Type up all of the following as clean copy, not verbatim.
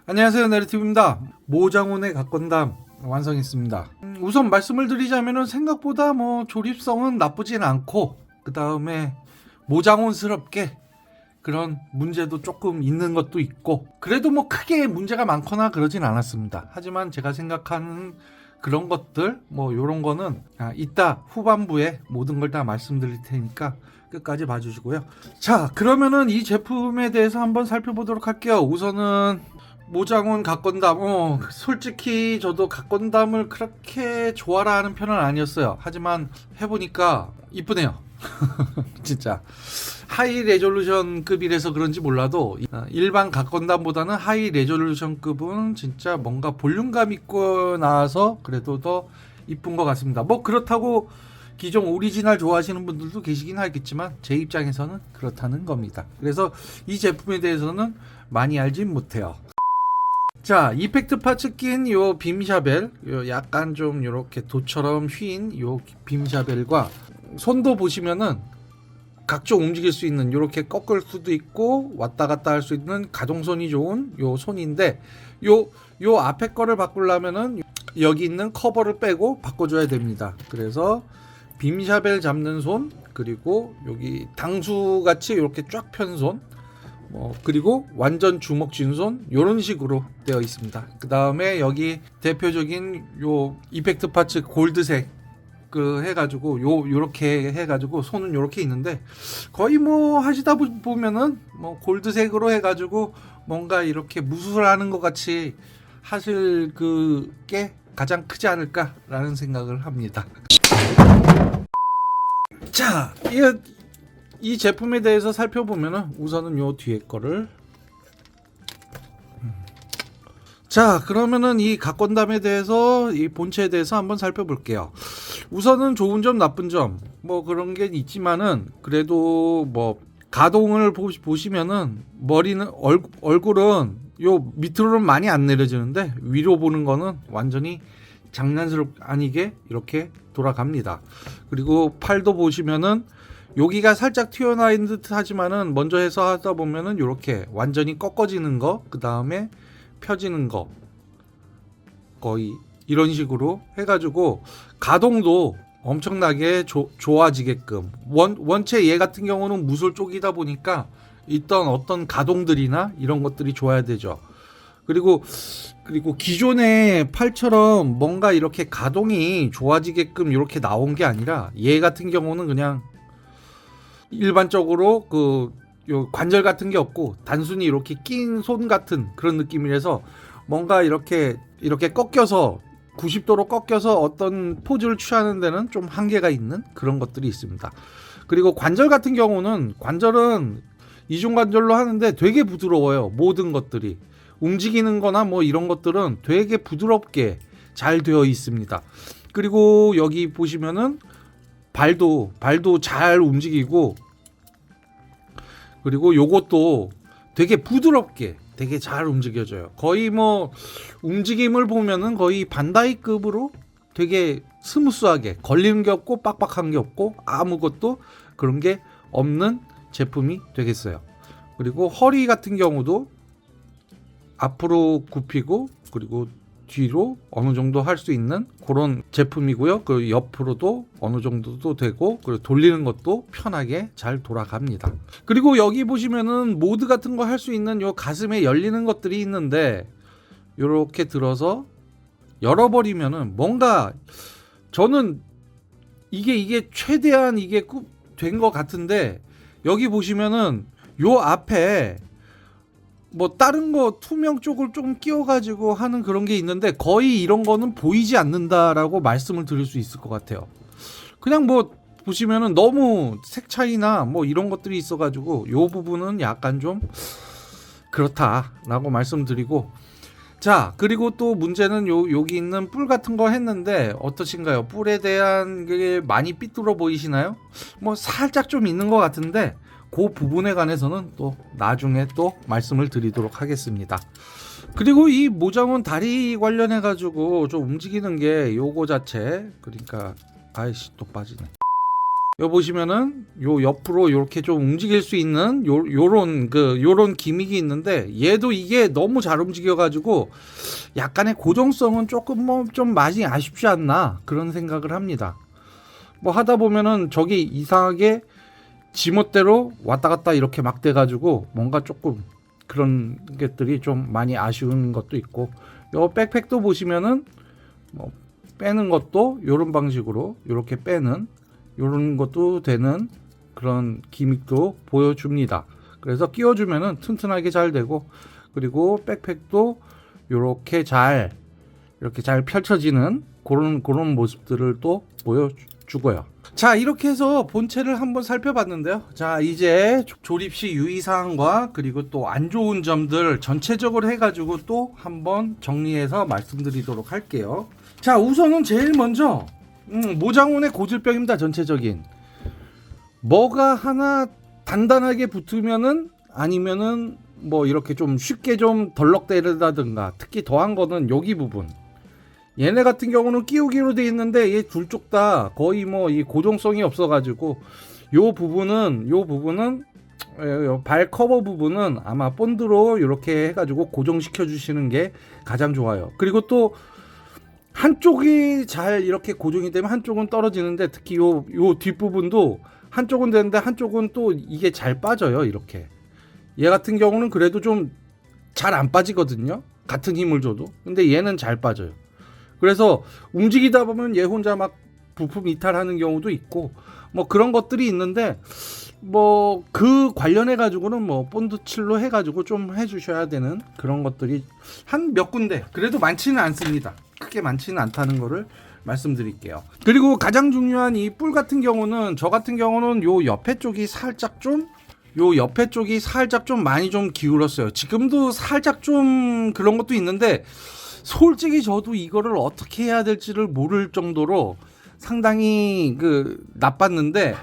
안녕하세요, 내리티브입니다. 모장훈의 각건담 완성했습니다. 우선 말씀을 드리자면 생각보다 조립성은 나쁘진 않고, 그 다음에 모장훈스럽게 그런 문제도 조금 있는 것도 있고, 그래도 크게 문제가 많거나 그러진 않았습니다. 하지만 제가 생각하는 그런 것들 요런 거는 이따 후반부에 모든 걸 다 말씀드릴 테니까 끝까지 봐주시고요. 자, 그러면은 이 제품에 대해서 한번 살펴보도록 할게요. 우선은 모장훈 각건담, 솔직히 저도 각건담을 그렇게 좋아라 하는 편은 아니었어요. 하지만 해보니까 이쁘네요. 진짜 하이 레졸루션급이라서 그런지 몰라도 일반 각건담보다는 하이 레졸루션급은 진짜 뭔가 볼륨감 있고 나와서 그래도 더 이쁜 것 같습니다. 그렇다고 기존 오리지널 좋아하시는 분들도 계시긴 하겠지만 제 입장에서는 그렇다는 겁니다. 그래서 이 제품에 대해서는 많이 알진 못해요. 자, 이펙트 파츠 낀 요 빔샤벨, 요 약간 좀 요렇게 도처럼 휘인 요 빔샤벨과 손도 보시면은 각종 움직일 수 있는, 요렇게 꺾을 수도 있고 왔다 갔다 할 수 있는 가동성이 좋은 요 손인데, 요 앞에 거를 바꾸려면은 여기 있는 커버를 빼고 바꿔줘야 됩니다. 그래서 빔샤벨 잡는 손, 그리고 여기 당수같이 이렇게 쫙 편 손, 그리고 완전 주먹 쥔 손, 요런 식으로 되어 있습니다. 그 다음에 여기 대표적인 요 이펙트 파츠 골드색 해가지고 요렇게 해가지고 손은 요렇게 있는데, 거의 하시다 보면은 골드색으로 해가지고 뭔가 이렇게 무술하는 것 같이 하실 그게 가장 크지 않을까라는 생각을 합니다. 자, 이 제품에 대해서 살펴보면은 우선은 요 뒤에 거를, 자, 그러면은 이 각건담에 대해서, 이 본체에 대해서 한번 살펴볼게요. 우선은 좋은 점 나쁜 점 그런 게 있지만은, 그래도 가동을 보시면은 머리는 얼굴은 요 밑으로는 많이 안 내려지는데 위로 보는 거는 완전히 장난스럽 아니게 이렇게 돌아갑니다. 그리고 팔도 보시면은 여기가 살짝 튀어나와 있는 듯 하지만은 먼저 해서 하다 보면은 이렇게 완전히 꺾어지는 거, 그 다음에 펴지는 거, 거의 이런 식으로 해가지고 가동도 엄청나게 좋아지게끔, 원체 얘 같은 경우는 무술 쪽이다 보니까 있던 어떤 가동들이나 이런 것들이 좋아야 되죠. 그리고 기존의 팔처럼 뭔가 이렇게 가동이 좋아지게끔 이렇게 나온 게 아니라, 얘 같은 경우는 그냥 일반적으로 요 관절 같은 게 없고 단순히 이렇게 낀 손 같은 그런 느낌이라서, 뭔가 이렇게 꺾여서 90도로 꺾여서 어떤 포즈를 취하는 데는 좀 한계가 있는 그런 것들이 있습니다. 그리고 관절 같은 경우는, 관절은 이중관절로 하는데 되게 부드러워요. 모든 것들이 움직이는 거나 이런 것들은 되게 부드럽게 잘 되어 있습니다. 그리고 여기 보시면은 발도 잘 움직이고, 그리고 요것도 되게 부드럽게 되게 잘 움직여져요. 거의 움직임을 보면은 거의 반다이급으로 되게 스무스하게, 걸리는 게 없고 빡빡한 게 없고 아무것도 그런 게 없는 제품이 되겠어요. 그리고 허리 같은 경우도 앞으로 굽히고 그리고 뒤로 어느 정도 할 수 있는 그런 제품이고요. 그 옆으로도 어느 정도도 되고, 그리고 돌리는 것도 편하게 잘 돌아갑니다. 그리고 여기 보시면은 모드 같은 거 할 수 있는 요 가슴에 열리는 것들이 있는데, 요렇게 들어서 열어버리면은 뭔가, 저는 이게 최대한 이게 된 것 같은데, 여기 보시면은 요 앞에 다른 거 투명 쪽을 좀 끼워가지고 하는 그런 게 있는데, 거의 이런 거는 보이지 않는다라고 말씀을 드릴 수 있을 것 같아요. 그냥 보시면은 너무 색 차이나 이런 것들이 있어가지고 요 부분은 약간 좀 그렇다라고 말씀드리고, 자, 그리고 또 문제는 여기 있는 뿔 같은 거 했는데 어떠신가요? 뿔에 대한 게 많이 삐뚤어 보이시나요? 살짝 좀 있는 것 같은데, 그 부분에 관해서는 또 나중에 또 말씀을 드리도록 하겠습니다. 그리고 이 모장훈 다리 관련해 가지고 좀 움직이는 게 요거 자체, 그러니까 아이씨 또 빠지네. 여기 보시면은 요 옆으로 요렇게 좀 움직일 수 있는 요런 기믹이 있는데 얘도 이게 너무 잘 움직여 가지고 약간의 고정성은 조금 뭐 좀 많이 아쉽지 않나 그런 생각을 합니다. 뭐 하다 보면은 저기 이상하게 지멋대로 왔다 갔다 이렇게 막 돼 가지고 뭔가 조금 그런 것들이 좀 많이 아쉬운 것도 있고, 요 백팩도 보시면은 뭐 빼는 것도 요런 방식으로 요렇게 빼는 요런 것도 되는 그런 기믹도 보여줍니다. 그래서 끼워주면은 튼튼하게 잘 되고, 그리고 백팩도 요렇게 이렇게 잘 펼쳐지는 그런 모습들을 또 보여주고요. 자, 이렇게 해서 본체를 한번 살펴봤는데요. 자, 이제 조립 시 유의사항과 그리고 또 안 좋은 점들 전체적으로 해가지고 또 한번 정리해서 말씀드리도록 할게요. 자, 우선은 제일 먼저 모장원의 고질병입니다. 전체적인 뭐가 하나 단단하게 붙으면은, 아니면은 뭐 이렇게 좀 쉽게 좀 덜럭대다든가, 특히 더한 거는 여기 부분, 얘네 같은 경우는 끼우기로 돼 있는데 얘 둘 쪽 다 거의 뭐 이 고정성이 없어 가지고 요 부분은 발 커버 부분은 아마 본드로 이렇게 해가지고 고정시켜 주시는 게 가장 좋아요. 그리고 또 한쪽이 잘 이렇게 고정이 되면 한쪽은 떨어지는데, 특히 요 뒷부분도 한쪽은 되는데 한쪽은 또 이게 잘 빠져요. 이렇게 얘 같은 경우는 그래도 좀 잘 안 빠지거든요, 같은 힘을 줘도. 근데 얘는 잘 빠져요. 그래서 움직이다 보면 얘 혼자 막 부품 이탈하는 경우도 있고 뭐 그런 것들이 있는데, 뭐 그 관련해 가지고는 뭐 본드 칠로 해 가지고 좀 해 주셔야 되는 그런 것들이 한 몇 군데, 그래도 많지는 않습니다. 크게 많지는 않다는 거를 말씀드릴게요. 그리고 가장 중요한 이 뿔 같은 경우는, 저 같은 경우는 요 옆에 쪽이 살짝 좀 많이 좀 기울었어요. 지금도 살짝 좀 그런 것도 있는데, 솔직히 저도 이거를 어떻게 해야 될지를 모를 정도로 상당히 나빴는데,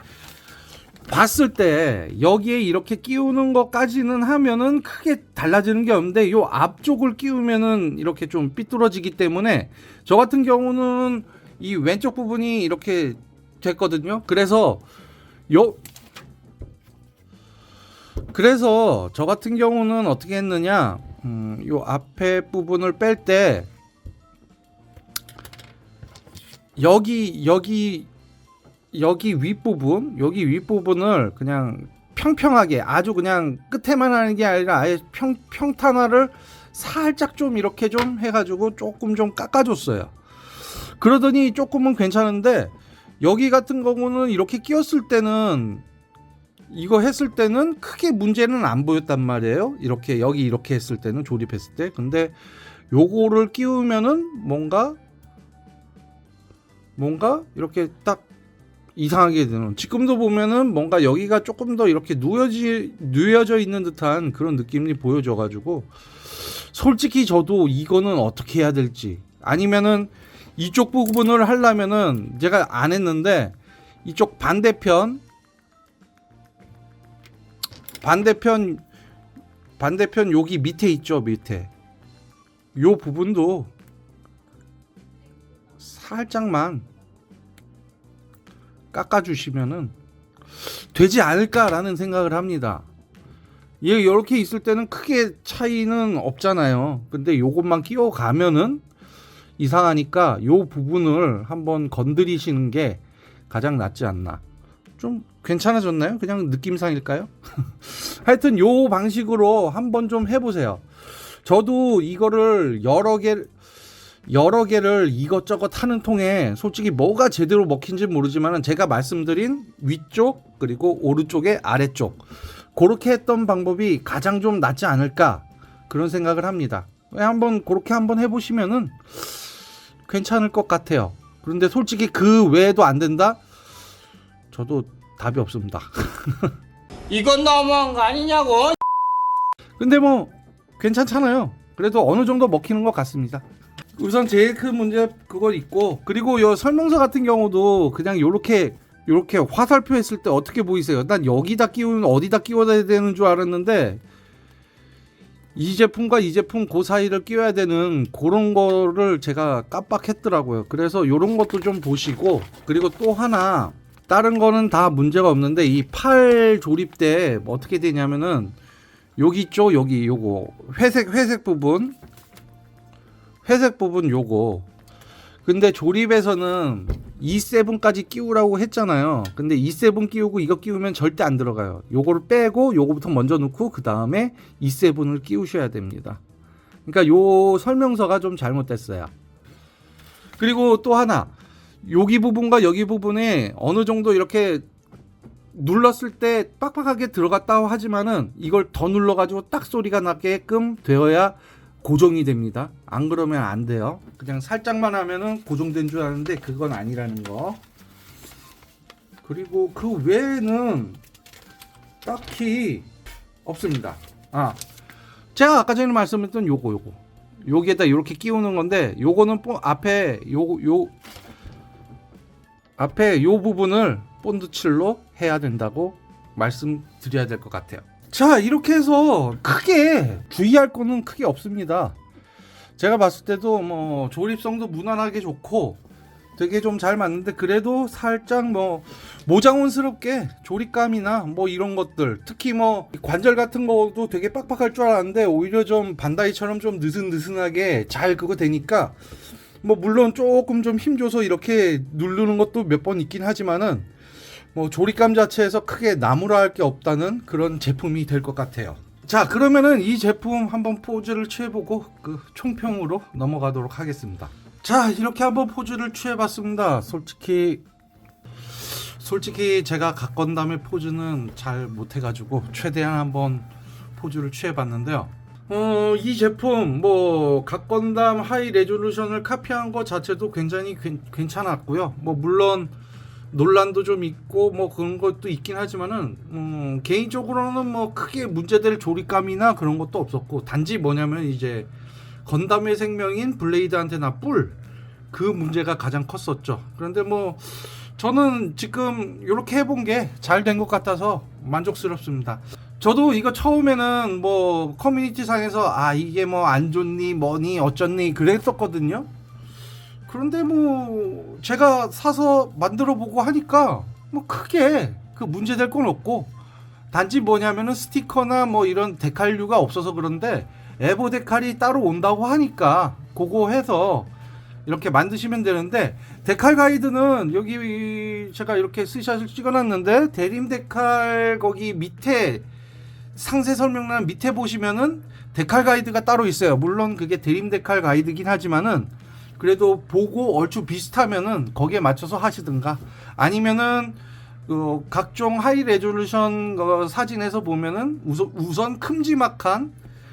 봤을 때 여기에 이렇게 끼우는 것까지는 하면은 크게 달라지는 게 없는데, 요 앞쪽을 끼우면은 이렇게 좀 삐뚤어지기 때문에 저 같은 경우는 이 왼쪽 부분이 이렇게 됐거든요. 그래서 저 같은 경우는 어떻게 했느냐, 요 앞에 부분을 뺄 때 여기 윗부분을 그냥 평평하게, 아주 그냥 끝에만 하는 게 아니라 아예 평탄화를 살짝 좀 이렇게 좀 해가지고 조금 좀 깎아줬어요. 그러더니 조금은 괜찮은데, 여기 같은 경우는 이렇게 끼웠을 때는, 이거 했을 때는 크게 문제는 안 보였단 말이에요. 여기 이렇게 했을 때는, 조립했을 때. 근데 요거를 끼우면은 뭔가 이렇게 딱 이상하게 되는, 지금도 보면은 뭔가 여기가 조금 더 이렇게 누여져 있는 듯한 그런 느낌이 보여져가지고, 솔직히 저도 이거는 어떻게 해야 될지, 아니면은 이쪽 부분을 하려면은, 제가 안 했는데 이쪽 반대편 여기 밑에 있죠, 밑에 요 부분도 살짝만 깎아주시면은 되지 않을까라는 생각을 합니다. 얘 이렇게 있을 때는 크게 차이는 없잖아요. 근데 요것만 끼워가면은 이상하니까 요 부분을 한번 건드리시는 게 가장 낫지 않나. 좀 괜찮아졌나요? 그냥 느낌상일까요? 하여튼 요 방식으로 한번 좀 해보세요. 저도 이거를 여러 개를 이것저것 하는 통에 솔직히 뭐가 제대로 먹힌지 모르지만, 제가 말씀드린 위쪽 그리고 오른쪽의 아래쪽, 그렇게 했던 방법이 가장 좀 낫지 않을까 그런 생각을 합니다. 그렇게 한번 해보시면은 괜찮을 것 같아요. 그런데 솔직히 그 외에도 안 된다? 저도 답이 없습니다. 이건 너무한 거 아니냐고. 근데 뭐 괜찮잖아요. 그래도 어느 정도 먹히는 것 같습니다. 우선 제일 큰 문제 그거 있고, 그리고 요 설명서 같은 경우도 그냥 요렇게 화살표 했을 때 어떻게 보이세요? 난 여기다 끼우면 어디다 끼워야 되는 줄 알았는데, 이 제품과 이 제품 그 사이를 끼워야 되는 그런 거를 제가 깜빡했더라고요. 그래서 요런 것도 좀 보시고, 그리고 또 하나 다른 거는 다 문제가 없는데 이 팔 조립 때 어떻게 되냐면은 여기 있죠, 여기 요거 회색 부분 요거. 근데 조립에서는 E7까지 끼우라고 했잖아요. 근데 E7 끼우고 이거 끼우면 절대 안 들어가요. 요거를 빼고 요거부터 먼저 넣고 그 다음에 E7을 끼우셔야 됩니다. 그러니까 요 설명서가 좀 잘못됐어요. 그리고 또 하나, 여기 부분과 여기 부분에 어느 정도 이렇게 눌렀을 때 빡빡하게 들어갔다고 하지만은 이걸 더 눌러가지고 딱 소리가 나게끔 되어야 고정이 됩니다. 안 그러면 안 돼요. 그냥 살짝만 하면은 고정된 줄 아는데 그건 아니라는 거. 그리고 그 외에는 딱히 없습니다. 제가 아까 전에 말씀드렸던 요거 여기에다 이렇게 끼우는 건데, 요거는 앞에 앞에 요 부분을 본드칠로 해야 된다고 말씀드려야 될 것 같아요. 자, 이렇게 해서 크게 주의할 거는 크게 없습니다. 제가 봤을 때도 뭐 조립성도 무난하게 좋고 되게 좀 잘 맞는데, 그래도 살짝 뭐 모장원스럽게 조립감이나 뭐 이런 것들, 특히 뭐 관절 같은 것도 되게 빡빡할 줄 알았는데 오히려 좀 반다이처럼 좀 느슨느슨하게 잘 그거 되니까, 뭐 물론 조금 좀 힘줘서 이렇게 누르는 것도 몇 번 있긴 하지만은 뭐 조립감 자체에서 크게 나무라 할 게 없다는 그런 제품이 될 것 같아요. 자, 그러면은 이 제품 한번 포즈를 취해보고 그 총평으로 넘어가도록 하겠습니다. 자, 이렇게 한번 포즈를 취해봤습니다. 솔직히 제가 갓건담의 포즈는 잘 못해가지고 최대한 한번 포즈를 취해봤는데요. 이 제품 뭐 갓건담 하이 레졸루션을 카피한 것 자체도 굉장히 괜찮았고요. 뭐 물론 논란도 좀 있고 뭐 그런 것도 있긴 하지만은 개인적으로는 뭐 크게 문제될 조립감이나 그런 것도 없었고, 단지 뭐냐면 이제 건담의 생명인 블레이드한테 나 뿔, 그 문제가 가장 컸었죠. 그런데 뭐 저는 지금 이렇게 해본 게 잘 된 것 같아서 만족스럽습니다. 저도 이거 처음에는 뭐 커뮤니티 상에서 이게 뭐 안 좋니 뭐니 어쩌니 그랬었거든요. 그런데 뭐 제가 사서 만들어 보고 하니까 뭐 크게 그 문제될 건 없고, 단지 뭐냐면은 스티커나 뭐 이런 데칼류가 없어서 그런데 에보 데칼이 따로 온다고 하니까 그거 해서 이렇게 만드시면 되는데, 데칼 가이드는 여기 제가 이렇게 스샷을 찍어놨는데 대림 데칼 거기 밑에 상세 설명란 밑에 보시면은 데칼 가이드가 따로 있어요. 물론 그게 대림 데칼 가이드긴 하지만은 그래도 보고 얼추 비슷하면은 거기에 맞춰서 하시든가, 아니면은 각종 하이 레졸루션 사진에서 보면은 우선 큼지막한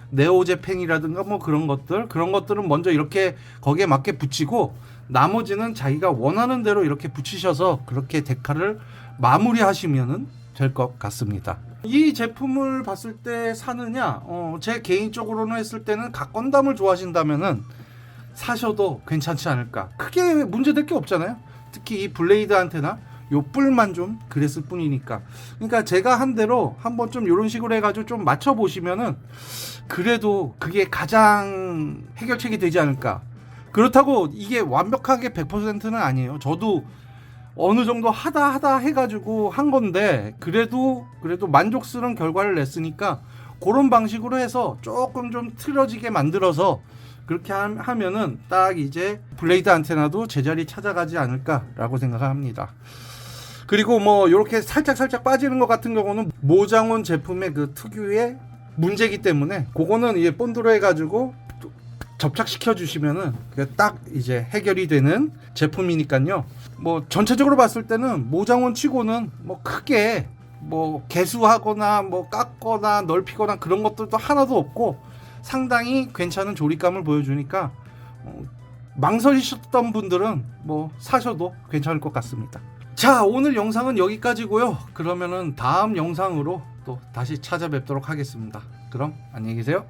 네오제팽이라든가 뭐 그런 것들은 먼저 이렇게 거기에 맞게 붙이고, 나머지는 자기가 원하는 대로 이렇게 붙이셔서 그렇게 데칼을 마무리하시면은 될 것 같습니다. 이 제품을 봤을 때 사느냐, 제 개인적으로는 했을 때는 갓건담을 좋아하신다면은 사셔도 괜찮지 않을까. 크게 문제될 게 없잖아요. 특히 이 블레이드한테나 요 뿔만 좀 그랬을 뿐이니까. 그러니까 제가 한 대로 한번 좀 이런 식으로 해가지고 좀 맞춰보시면은 그래도 그게 가장 해결책이 되지 않을까. 그렇다고 이게 완벽하게 100%는 아니에요. 저도 어느 정도 하다 해가지고 한 건데 그래도 만족스러운 결과를 냈으니까, 그런 방식으로 해서 조금 좀 틀어지게 만들어서 그렇게 하면은 딱 이제 블레이드 안테나도 제자리 찾아가지 않을까라고 생각합니다. 그리고 뭐 이렇게 살짝 빠지는 것 같은 경우는 모장원 제품의 그 특유의 문제이기 때문에 그거는 이제 본드로 해가지고 접착시켜 주시면은 딱 이제 해결이 되는 제품이니까요. 뭐 전체적으로 봤을 때는 모장원 치고는 뭐 크게 뭐 개수하거나 뭐 깎거나 넓히거나 그런 것들도 하나도 없고 상당히 괜찮은 조립감을 보여주니까 망설이셨던 분들은 뭐 사셔도 괜찮을 것 같습니다. 자, 오늘 영상은 여기까지고요. 그러면은 다음 영상으로 또 다시 찾아뵙도록 하겠습니다. 그럼 안녕히 계세요.